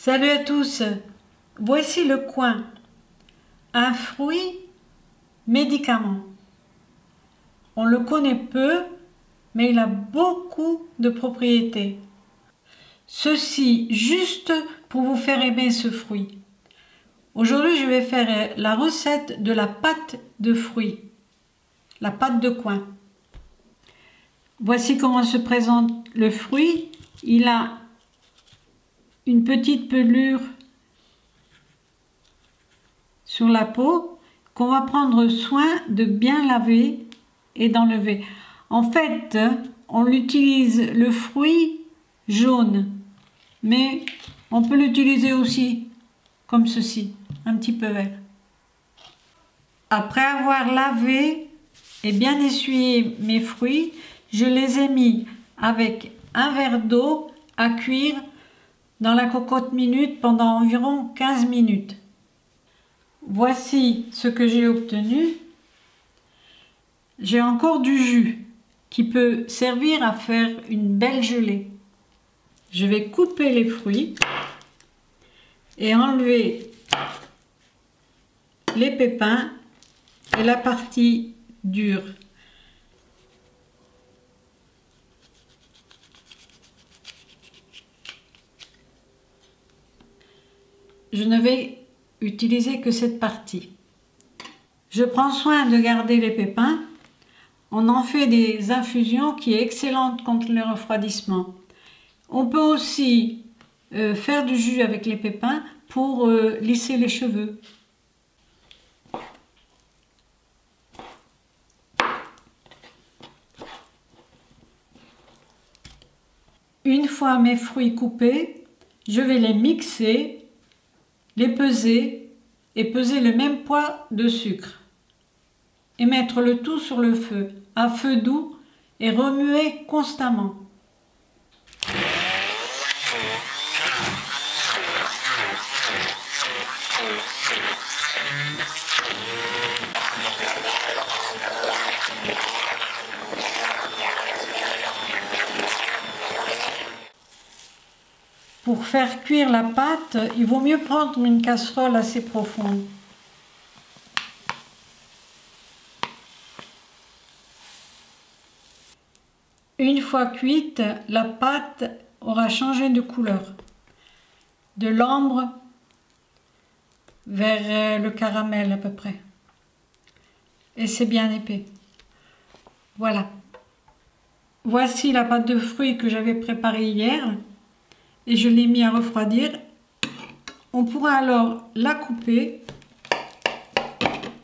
Salut à tous, voici le coin, un fruit médicament. On le connaît peu, mais il a beaucoup de propriétés. Ceci juste pour vous faire aimer ce fruit. Aujourd'hui, je vais faire la recette de la pâte de fruits, la pâte de coin. Voici comment se présente le fruit. Il a une petite pelure sur la peau qu'on va prendre soin de bien laver et d'enlever. En fait, on utilise le fruit jaune, mais on peut l'utiliser aussi comme ceci, un petit peu vert. Après avoir lavé et bien essuyé mes fruits, je les ai mis avec un verre d'eau à cuire dans la cocotte minute pendant environ 15 minutes. Voici ce que j'ai obtenu. J'ai encore du jus qui peut servir à faire une belle gelée. Je vais couper les fruits et enlever les pépins et la partie dure. Je ne vais utiliser que cette partie. Je prends soin de garder les pépins. On en fait des infusions qui est excellente contre le refroidissement. On peut aussi faire du jus avec les pépins pour lisser les cheveux. Une fois mes fruits coupés, je vais les mixer, les peser et peser le même poids de sucre. Et mettre le tout sur le feu, à feu doux et remuer constamment. Pour faire cuire la pâte, il vaut mieux prendre une casserole assez profonde. Une fois cuite, la pâte aura changé de couleur, de l'ambre vers le caramel à peu près. Et c'est bien épais. Voilà. Voici la pâte de fruits que j'avais préparée hier et je l'ai mis à refroidir. On pourra alors la couper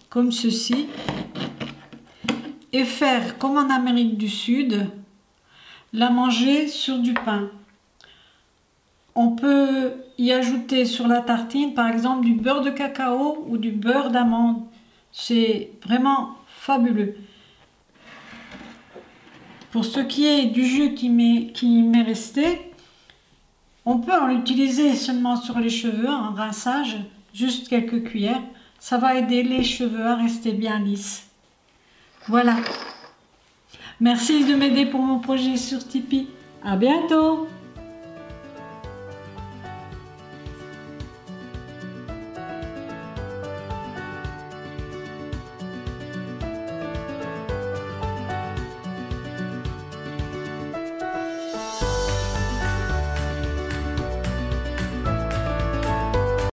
comme ceci et faire comme en Amérique du Sud, la manger sur du pain. On peut y ajouter sur la tartine par exemple du beurre de cacao ou du beurre d'amande. C'est vraiment fabuleux. Pour ce qui est du jus qui m'est resté, on peut en utiliser seulement sur les cheveux en rinçage, juste quelques cuillères. Ça va aider les cheveux à rester bien lisses. Voilà. Merci de m'aider pour mon projet sur Tipeee. À bientôt!